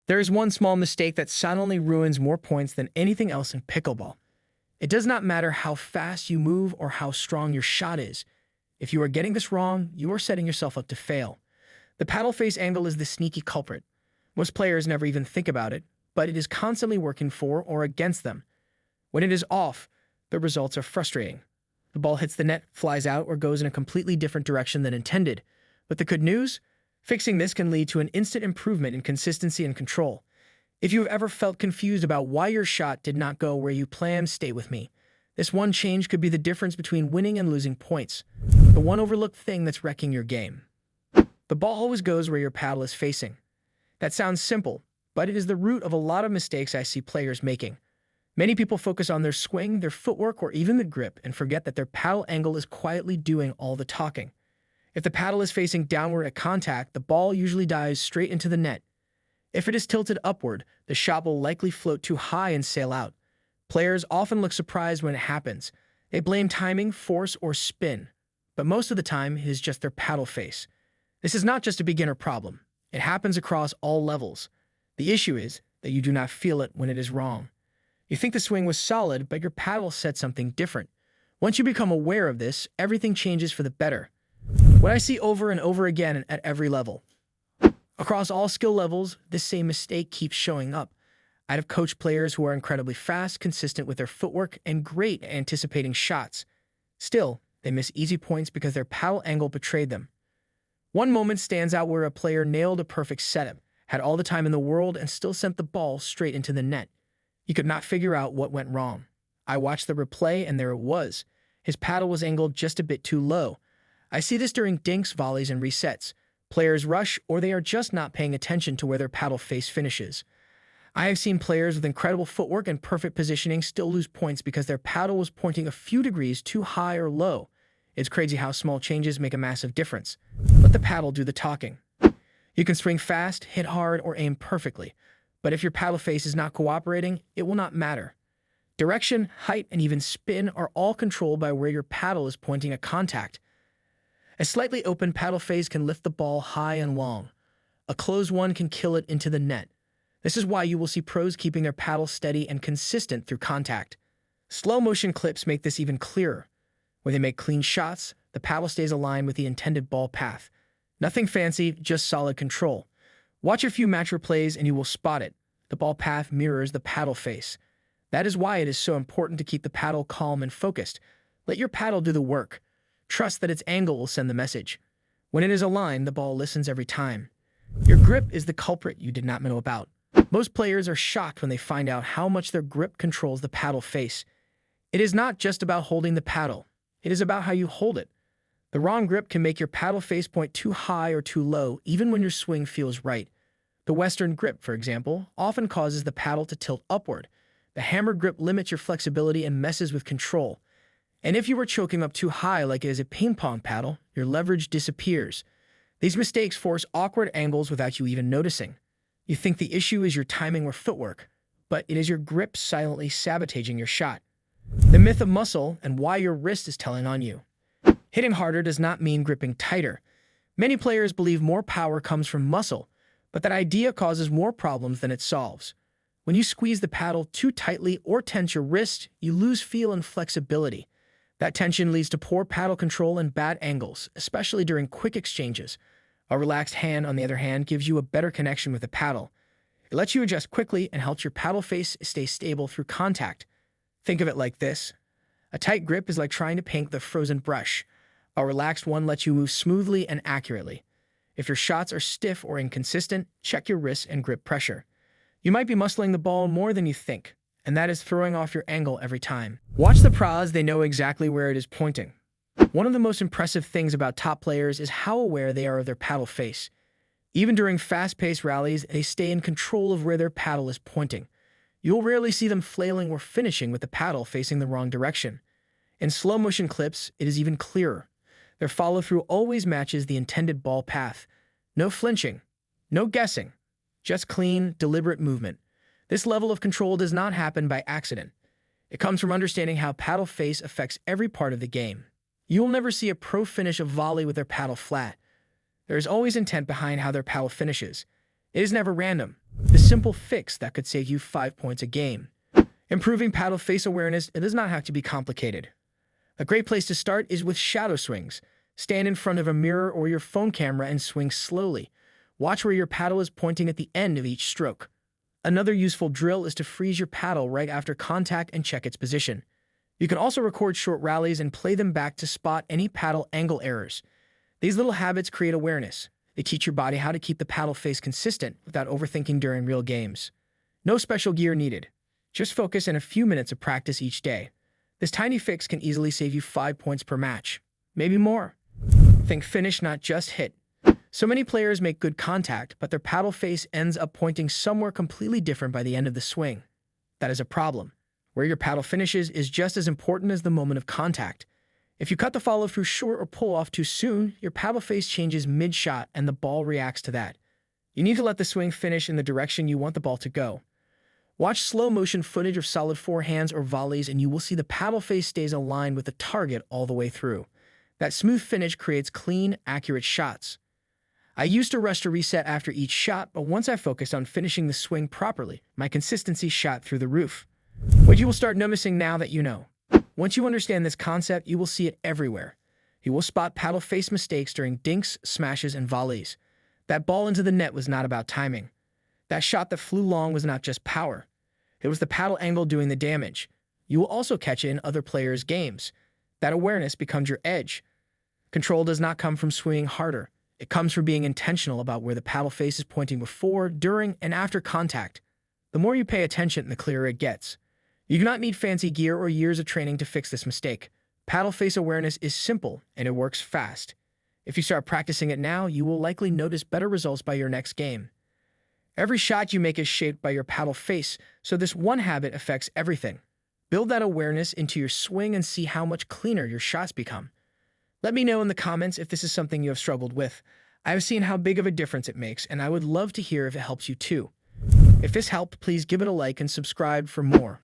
There is one small mistake that silently ruins more points than anything else in pickleball. It does not matter how fast you move or how strong your shot is. If you are getting this wrong, you are setting yourself up to fail. The paddle face angle is the sneaky culprit. Most players never even think about it, but it is constantly working for or against them. When it is off, the results are frustrating. The ball hits the net, flies out, or goes in a completely different direction than intended. But the good news? Fixing this can lead to an instant improvement in consistency and control. If you have ever felt confused about why your shot did not go where you planned, stay with me. This one change could be the difference between winning and losing points. The one overlooked thing that's wrecking your game. The ball always goes where your paddle is facing. That sounds simple, but it is the root of a lot of mistakes I see players making. Many people focus on their swing, their footwork, or even the grip and forget that their paddle angle is quietly doing all the talking. If the paddle is facing downward at contact, the ball usually dives straight into the net. If it is tilted upward, the shot will likely float too high and sail out. Players often look surprised when it happens. They blame timing, force, or spin. But most of the time, it is just their paddle face. This is not just a beginner problem. It happens across all levels. The issue is that you do not feel it when it is wrong. You think the swing was solid, but your paddle said something different. Once you become aware of this, everything changes for the better. What I see over and over again at every level. Across all skill levels, this same mistake keeps showing up. I have coached players who are incredibly fast, consistent with their footwork, and great at anticipating shots. Still, they miss easy points because their paddle angle betrayed them. One moment stands out where a player nailed a perfect setup, had all the time in the world, and still sent the ball straight into the net. He could not figure out what went wrong. I watched the replay, and there it was. His paddle was angled just a bit too low. I see this during dinks, volleys, and resets. Players rush, or they are just not paying attention to where their paddle face finishes. I have seen players with incredible footwork and perfect positioning still lose points because their paddle was pointing a few degrees too high or low. It's crazy how small changes make a massive difference. Let the paddle do the talking. You can swing fast, hit hard, or aim perfectly. But if your paddle face is not cooperating, it will not matter. Direction, height, and even spin are all controlled by where your paddle is pointing at contact. A slightly open paddle face can lift the ball high and long. A closed one can kill it into the net. This is why you will see pros keeping their paddle steady and consistent through contact. Slow motion clips make this even clearer. When they make clean shots, the paddle stays aligned with the intended ball path. Nothing fancy, just solid control. Watch a few match replays and you will spot it. The ball path mirrors the paddle face. That is why it is so important to keep the paddle calm and focused. Let your paddle do the work. Trust that its angle will send the message. When it is aligned, the ball listens every time. Your grip is the culprit you did not know about. Most players are shocked when they find out how much their grip controls the paddle face. It is not just about holding the paddle. It is about how you hold it. The wrong grip can make your paddle face point too high or too low, even when your swing feels right. The Western grip, for example, often causes the paddle to tilt upward. The hammered grip limits your flexibility and messes with control. And if you were choking up too high like it is a ping pong paddle, your leverage disappears. These mistakes force awkward angles without you even noticing. You think the issue is your timing or footwork, but it is your grip silently sabotaging your shot. The myth of muscle and why your wrist is telling on you. Hitting harder does not mean gripping tighter. Many players believe more power comes from muscle, but that idea causes more problems than it solves. When you squeeze the paddle too tightly or tense your wrist, you lose feel and flexibility. That tension leads to poor paddle control and bad angles, especially during quick exchanges. A relaxed hand, on the other hand, gives you a better connection with the paddle. It lets you adjust quickly and helps your paddle face stay stable through contact. Think of it like this. A tight grip is like trying to paint with a frozen brush. A relaxed one lets you move smoothly and accurately. If your shots are stiff or inconsistent, check your wrist and grip pressure. You might be muscling the ball more than you think, and that is throwing off your angle every time. Watch the pros, they know exactly where it is pointing. One of the most impressive things about top players is how aware they are of their paddle face. Even during fast-paced rallies, they stay in control of where their paddle is pointing. You'll rarely see them flailing or finishing with the paddle facing the wrong direction. In slow-motion clips, it is even clearer. Their follow-through always matches the intended ball path. No flinching, no guessing, just clean, deliberate movement. This level of control does not happen by accident. It comes from understanding how paddle face affects every part of the game. You will never see a pro finish a volley with their paddle flat. There is always intent behind how their paddle finishes. It is never random. The simple fix that could save you 5 points a game. Improving paddle face awareness, it does not have to be complicated. A great place to start is with shadow swings. Stand in front of a mirror or your phone camera and swing slowly. Watch where your paddle is pointing at the end of each stroke. Another useful drill is to freeze your paddle right after contact and check its position. You can also record short rallies and play them back to spot any paddle angle errors. These little habits create awareness. They teach your body how to keep the paddle face consistent without overthinking during real games. No special gear needed. Just focus and a few minutes of practice each day. This tiny fix can easily save you 5 points per match, maybe more. Think finish, not just hit. So many players make good contact, but their paddle face ends up pointing somewhere completely different by the end of the swing. That is a problem. Where your paddle finishes is just as important as the moment of contact. If you cut the follow-through short or pull off too soon, your paddle face changes mid-shot and the ball reacts to that. You need to let the swing finish in the direction you want the ball to go. Watch slow-motion footage of solid forehands or volleys and you will see the paddle face stays aligned with the target all the way through. That smooth finish creates clean, accurate shots. I used to rush to reset after each shot, but once I focused on finishing the swing properly, my consistency shot through the roof. What you will start noticing now that you know. Once you understand this concept, you will see it everywhere. You will spot paddle face mistakes during dinks, smashes, and volleys. That ball into the net was not about timing. That shot that flew long was not just power. It was the paddle angle doing the damage. You will also catch it in other players' games. That awareness becomes your edge. Control does not come from swinging harder. It comes from being intentional about where the paddle face is pointing before, during, and after contact. The more you pay attention, the clearer it gets. You do not need fancy gear or years of training to fix this mistake. Paddle face awareness is simple, and it works fast. If you start practicing it now, you will likely notice better results by your next game. Every shot you make is shaped by your paddle face, so this one habit affects everything. Build that awareness into your swing and see how much cleaner your shots become. Let me know in the comments if this is something you have struggled with. I have seen how big of a difference it makes, and I would love to hear if it helps you too. If this helped, please give it a like and subscribe for more.